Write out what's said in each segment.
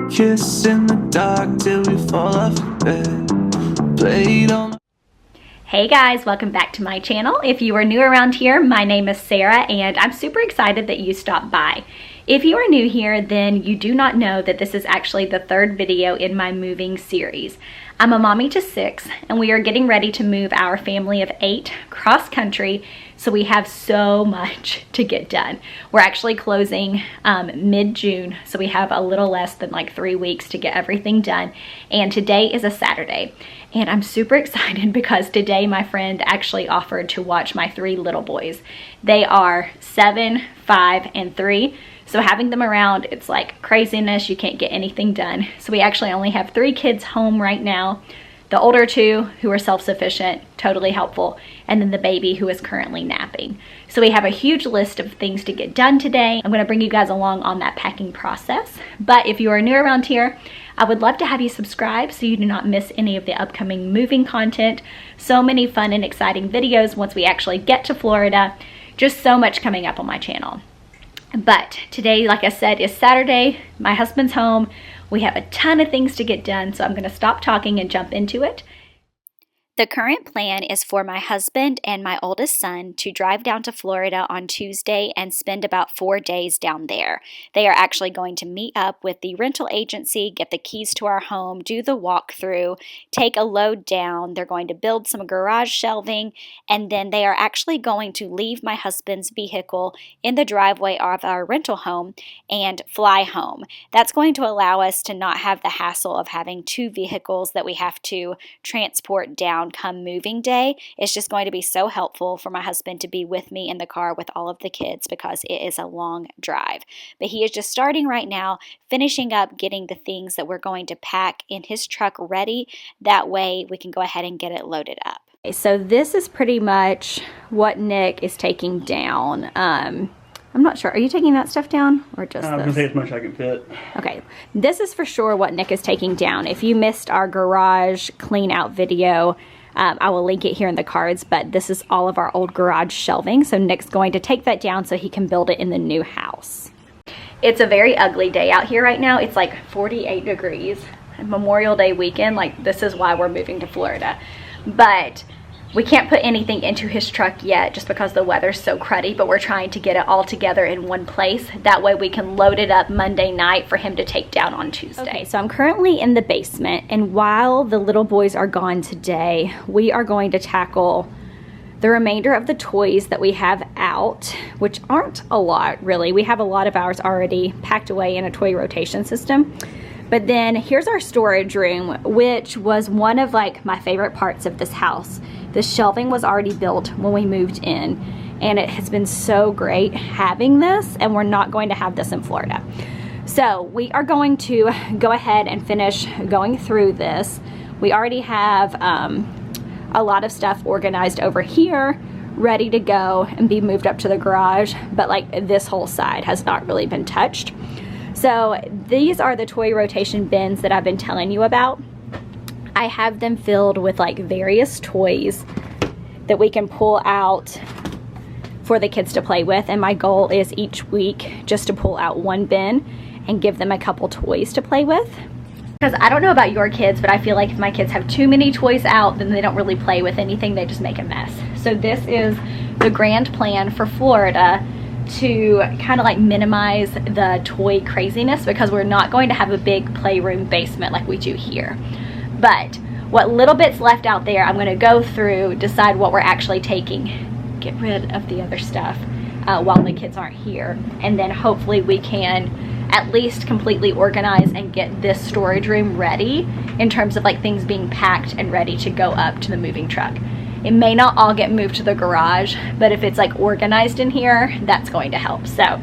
Kiss in the dark till we fall off bed. Played on. Hey guys, welcome back to my channel. If you are new around here, my name is Sarah and I'm super excited that you stopped by. If you are new here, then you do not know that this is actually the third video in my moving series. I'm a mommy to 6 and we are getting ready to move our family of 8 cross country, so we have so much to get done. We're actually closing mid-June, so we have a little less than like 3 weeks to get everything done, and today is a Saturday. And I'm super excited because today my friend actually offered to watch my 3 little boys. They are 7, 5, and 3. So having them around, it's like craziness. You can't get anything done. So we actually only have 3 kids home right now. The older 2 who are self-sufficient, totally helpful, and then the baby who is currently napping. So we have a huge list of things to get done today. I'm gonna bring you guys along on that packing process. But if you are new around here, I would love to have you subscribe so you do not miss any of the upcoming moving content. So many fun and exciting videos once we actually get to Florida. Just so much coming up on my channel. But today, like I said, is Saturday. My husband's home. We have a ton of things to get done, so I'm going to stop talking and jump into it. The current plan is for my husband and my oldest son to drive down to Florida on Tuesday and spend about 4 days down there. They are actually going to meet up with the rental agency, get the keys to our home, do the walkthrough, take a load down. They're going to build some garage shelving, and then they are actually going to leave my husband's vehicle in the driveway of our rental home and fly home. That's going to allow us to not have the hassle of having 2 vehicles that we have to transport down come moving day. It's just going to be so helpful for my husband to be with me in the car with all of the kids because it is a long drive. But he is just starting right now, finishing up getting the things that we're going to pack in his truck ready. That way we can go ahead and get it loaded up. Okay, so this is pretty much what Nick is taking down. I'm not sure. Are you taking that stuff down or just I'm going to take as much as I can fit. Okay. This is for sure what Nick is taking down. If you missed our garage clean out video, I will link it here in the cards, but this is all of our old garage shelving. So Nick's going to take that down so he can build it in the new house. It's a very ugly day out here right now. It's like 48 degrees. Memorial Day weekend, like this is why we're moving to Florida. But we can't put anything into his truck yet just because the weather's so cruddy, but we're trying to get it all together in one place. That way we can load it up Monday night for him to take down on Tuesday. Okay, so I'm currently in the basement, and while the little boys are gone today, we are going to tackle the remainder of the toys that we have out, which aren't a lot really. We have a lot of ours already packed away in a toy rotation system. But then here's our storage room, which was one of like my favorite parts of this house. The shelving was already built when we moved in, and it has been so great having this, and we're not going to have this in Florida. So we are going to go ahead and finish going through this. We already have a lot of stuff organized over here, ready to go and be moved up to the garage, but like this whole side has not really been touched. So these are the toy rotation bins that I've been telling you about. I have them filled with like various toys that we can pull out for the kids to play with, and my goal is each week just to pull out one bin and give them a couple toys to play with. Because I don't know about your kids, but I feel like if my kids have too many toys out, then they don't really play with anything, they just make a mess. So this is the grand plan for Florida, to kind of like minimize the toy craziness, because we're not going to have a big playroom basement like we do here. But what little bits left out there, I'm going to go through, decide what we're actually taking, get rid of the other stuff while the kids aren't here, and then hopefully we can at least completely organize and get this storage room ready in terms of like things being packed and ready to go up to the moving truck. It may not all get moved to the garage, but if it's like organized in here, that's going to help. So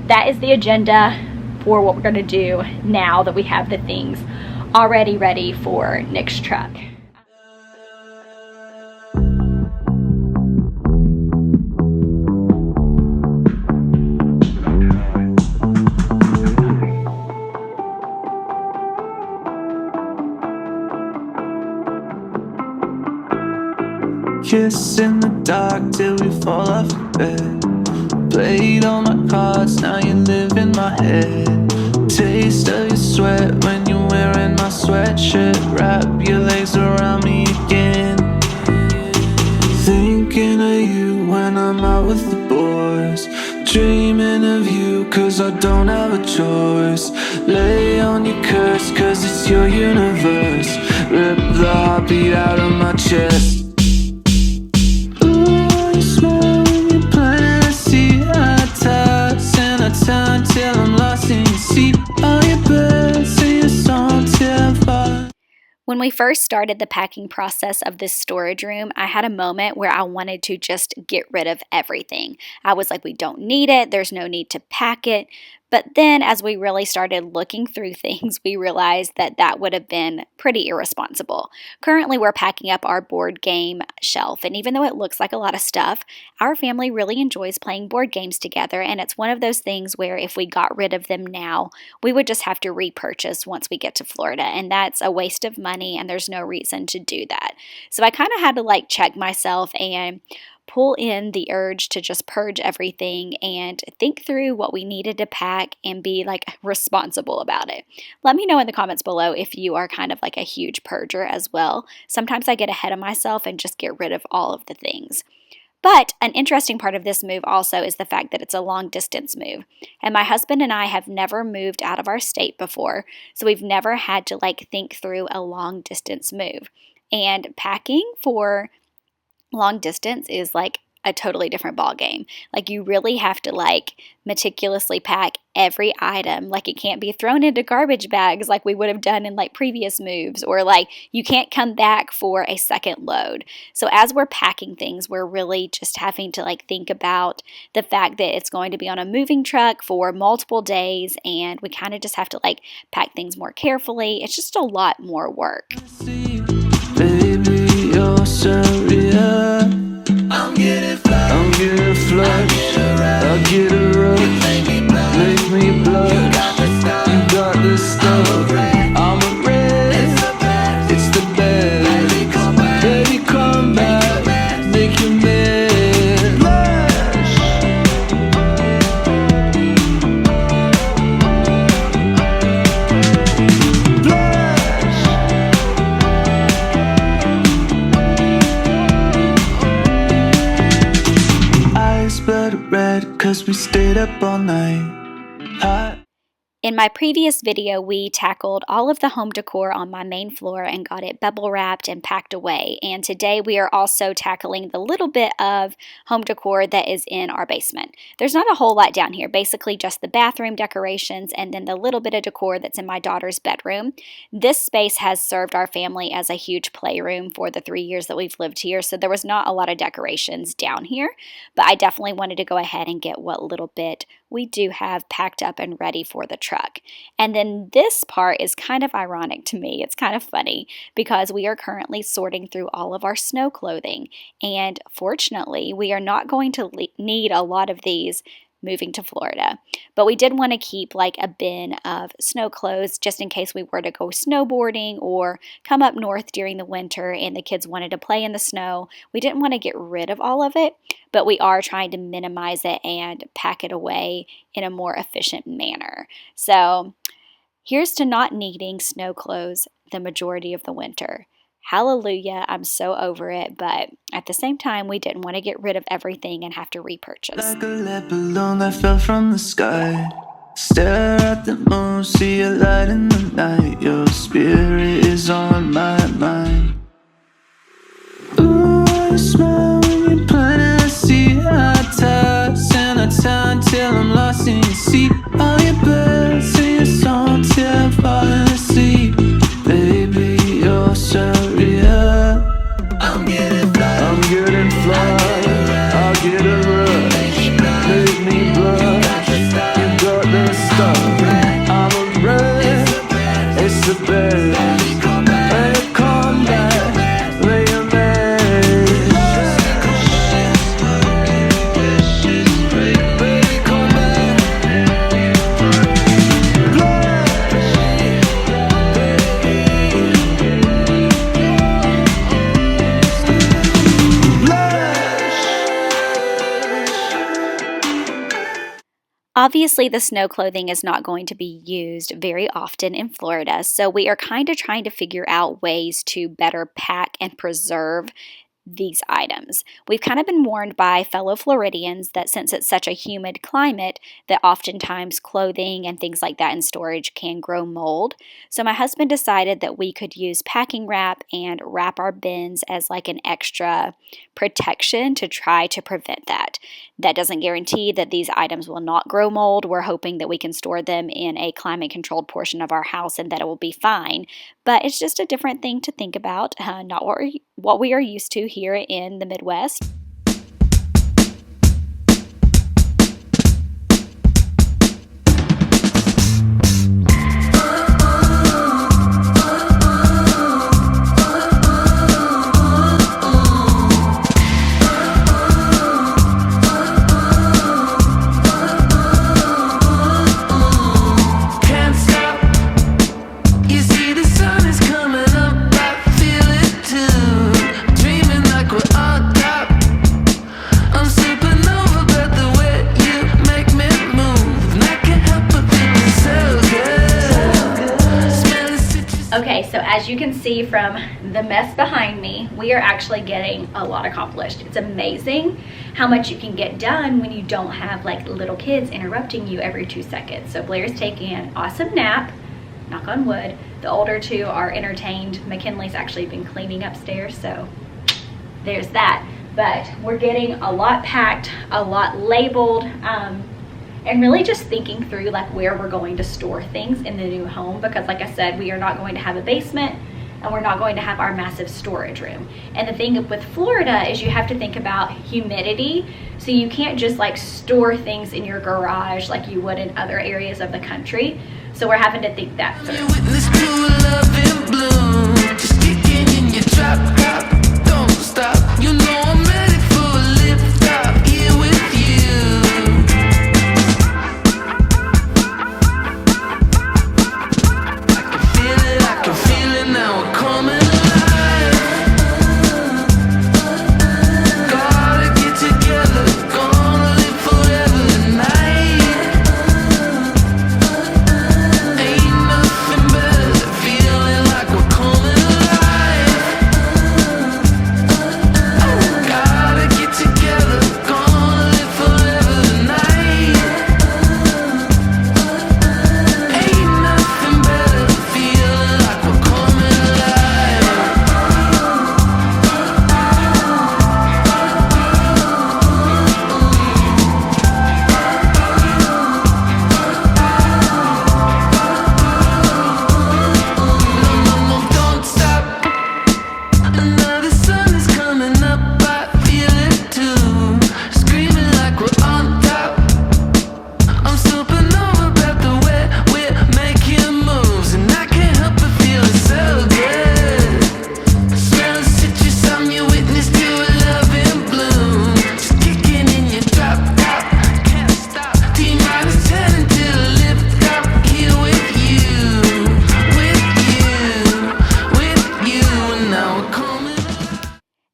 that is the agenda for what we're going to do now that we have the things already ready for Nick's truck. Kiss in the dark till we fall off bed. Played all my cards, now you live in my head. taste of your sweat when you're wearing my sweatshirt. Wrap your legs around me again. Thinking of you when I'm out with the boys. Dreaming of you cause I don't have a choice. Lay on your curse cause it's your universe. Rip the heartbeat out of my chest. Till I'm lost in your seat. All your birds sing a song till I'm falling. When we first started the packing process of this storage room, I had a moment where I wanted to just get rid of everything. I was like, we don't need it. There's no need to pack it. But then as we really started looking through things, we realized that that would have been pretty irresponsible. Currently, we're packing up our board game shelf, and even though it looks like a lot of stuff, our family really enjoys playing board games together, and it's one of those things where if we got rid of them now, we would just have to repurchase once we get to Florida, and that's a waste of money, and there's no reason to do that. So I kind of had to check myself and pull in the urge to just purge everything and think through what we needed to pack and be responsible about it. Let me know in the comments below if you are kind of like a huge purger as well. Sometimes I get ahead of myself and just get rid of all of the things. But an interesting part of this move also is the fact that it's a long distance move. And my husband and I have never moved out of our state before, so we've never had to think through a long distance move. And packing for long distance is a totally different ball game. You really have to meticulously pack every item. It can't be thrown into garbage bags like we would have done in previous moves, or you can't come back for a second load. So as we're packing things, we're really just having to think about the fact that it's going to be on a moving truck for multiple days, and we kind of just have to pack things more carefully. It's just a lot more work. Baby, you're surreal. I'm getting flushed. I'll get a rush. Make me blush. You got the stuff. I'm a red. It's the best. Baby, come back. Make you mad. Blush. Eyes blood red, cause we stayed up all night. In my previous video, we tackled all of the home decor on my main floor and got it bubble wrapped and packed away. And today we are also tackling the little bit of home decor that is in our basement. There's not a whole lot down here, basically just the bathroom decorations and then the little bit of decor that's in my daughter's bedroom. This space has served our family as a huge playroom for the 3 years that we've lived here, so there was not a lot of decorations down here, but I definitely wanted to go ahead and get what little bit we do have packed up and ready for the truck. And then this part is kind of ironic to me. It's kind of funny because we are currently sorting through all of our snow clothing, and fortunately we are not going to need a lot of these moving to Florida. But we did want to keep a bin of snow clothes just in case we were to go snowboarding or come up north during the winter and the kids wanted to play in the snow. We didn't want to get rid of all of it, but we are trying to minimize it and pack it away in a more efficient manner. So here's to not needing snow clothes the majority of the winter. Hallelujah, I'm so over it, but at the same time, we didn't want to get rid of everything and have to repurchase. Like a lead balloon that fell from the sky. Stare at the moon, see a light in the night. Your spirit is on my mind. Ooh, I smile when you're planting a seed. I toss and I turn till I'm lost in your seat. All your birds sing a song till I'm falling asleep. Baby, you're surreal. I'm getting flushed. I'll get a rush. Make me blush. You got the stuff. I'm a red. It's the best. Hey, come back. Lay your man. Baby, come back. Obviously, the snow clothing is not going to be used very often in Florida, so we are kind of trying to figure out ways to better pack and preserve these items. We've kind of been warned by fellow Floridians that since it's such a humid climate, that oftentimes clothing and things like that in storage can grow mold. So my husband decided that we could use packing wrap and wrap our bins as like an extra protection to try to prevent that. That doesn't guarantee that these items will not grow mold. We're hoping that we can store them in a climate controlled portion of our house and that it will be fine. But it's just a different thing to think about, not what we are used to here in the Midwest. Okay, so as you can see from the mess behind me, we are actually getting a lot accomplished. It's amazing how much you can get done when you don't have like little kids interrupting you every 2 seconds. So Blair's taking an awesome nap, knock on wood. The older two are entertained. McKinley's actually been cleaning upstairs, so there's that. But we're getting a lot packed, a lot labeled, and really just thinking through like where we're going to store things in the new home, because like I said, we are not going to have a basement and we're not going to have our massive storage room. And the thing with Florida is you have to think about humidity, so you can't just like store things in your garage like you would in other areas of the country. So we're having to think that through.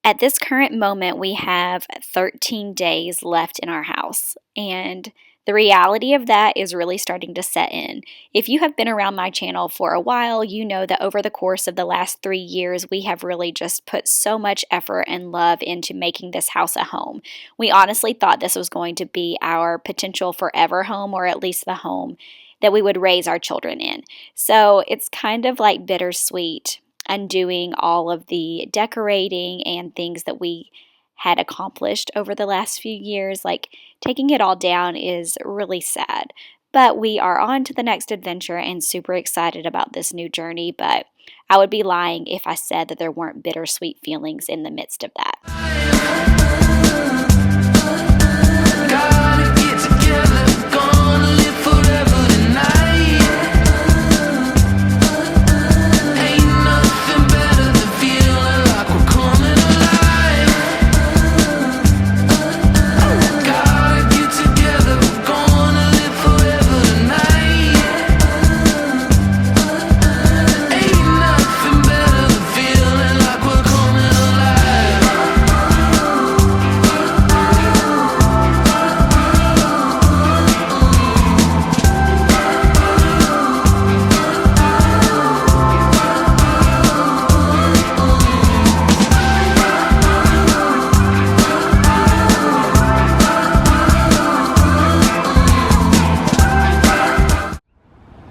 At this current moment, we have 13 days left in our house, and the reality of that is really starting to set in. If you have been around my channel for a while, you know that over the course of the last 3 years, we have really just put so much effort and love into making this house a home. We honestly thought this was going to be our potential forever home, or at least the home that we would raise our children in. So it's kind of like bittersweet undoing all of the decorating and things that we had accomplished over the last few years. Like, taking it all down is really sad, but we are on to the next adventure and super excited about this new journey. But I would be lying if I said that there weren't bittersweet feelings in the midst of that.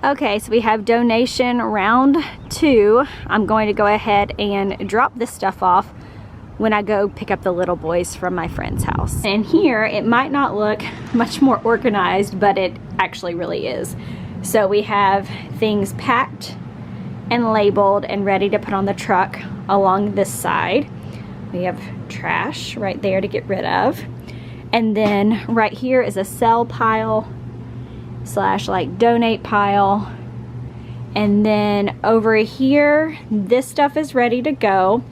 Okay, so we have donation round 2. I'm going to go ahead and drop this stuff off when I go pick up the little boys from my friend's house. And here, it might not look much more organized, but it actually really is. So we have things packed and labeled and ready to put on the truck along this side. We have trash right there to get rid of. And then right here is a sell pile / like donate pile. And then over here, this stuff is ready to go.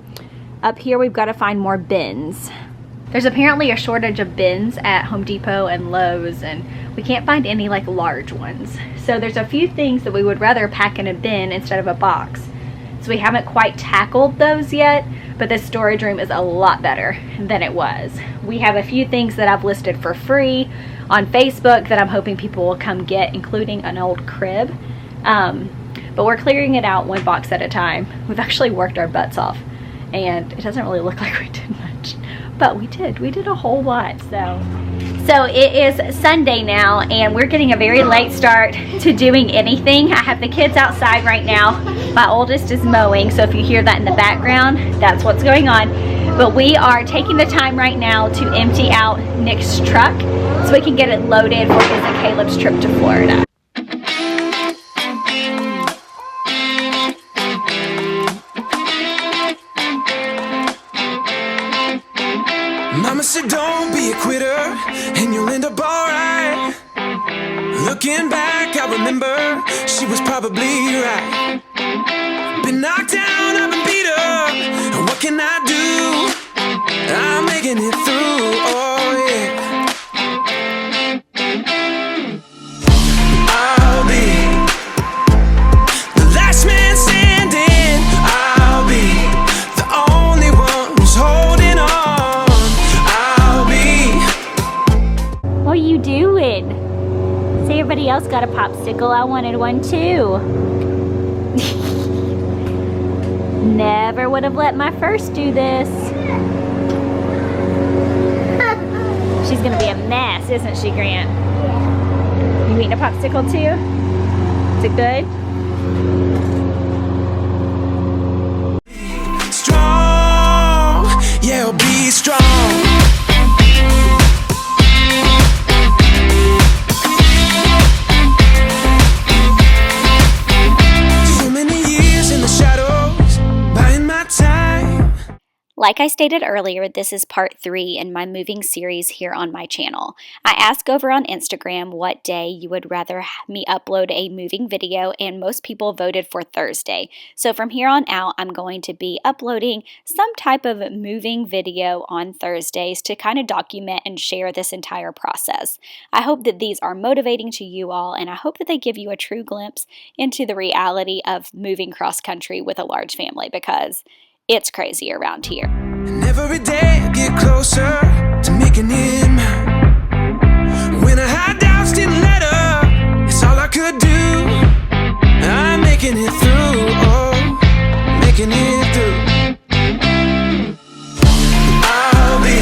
Up here, we've got to find more bins. There's apparently a shortage of bins at Home Depot and Lowe's, and we can't find any like large ones. So there's a few things that we would rather pack in a bin instead of a box. So we haven't quite tackled those yet, but this storage room is a lot better than it was. We have a few things that I've listed for free on Facebook that I'm hoping people will come get, including an old crib. But we're clearing it out one box at a time. We've actually worked our butts off, and it doesn't really look like we did much, but we did a whole lot. So it is Sunday now, and we're getting a very late start to doing anything. I have the kids outside right now. My oldest is mowing, so if you hear that in the background, that's what's going on. But we are taking the time right now to empty out Nick's truck so we can get it loaded for his and Caleb's trip to Florida. Mama said don't be a quitter and you'll end up alright. Looking back, I remember she was probably right. Been knocked down, I've been beat up, and what can I do? I'm making it through, oh yeah. I'll be the last man standing. I'll be the only one who's holding on. What are you doing? See, everybody else got a popsicle. I wanted one too. Never would have let my first do this. She's gonna be a mess, isn't she, Grant? You eating a popsicle too? Is it good? Strong, yeah, I'll be strong. Like I stated earlier, this is part 3 in my moving series here on my channel. I asked over on Instagram what day you would rather me upload a moving video, and most people voted for Thursday. So from here on out, I'm going to be uploading some type of moving video on Thursdays to kind of document and share this entire process. I hope that these are motivating to you all, and I hope that they give you a true glimpse into the reality of moving cross country with a large family, because it's crazy around here. And every day I get closer to making it mine. When I had doubts, didn't let up. It's all I could do. I'm making it through, oh, making it through. I'll be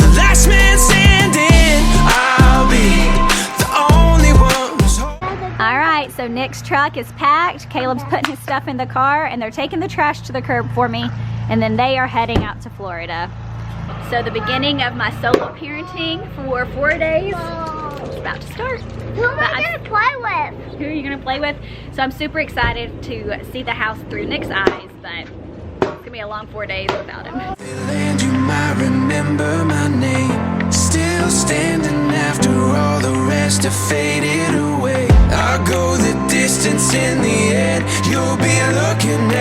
the last man standing. I'll be the only one who's holding. All right, so Nick's truck is packed. Caleb's putting his stuff in the car, and they're taking the trash to the curb for me, and then they are heading out to Florida. So the beginning of my solo parenting for 4 days is about to start. Who am I gonna play with? Who are you gonna play with? So I'm super excited to see the house through Nick's eyes, but it's gonna be a long 4 days without him. And you might remember my name, still standing after all the rest have faded away. I'll go the distance in the end, you'll be looking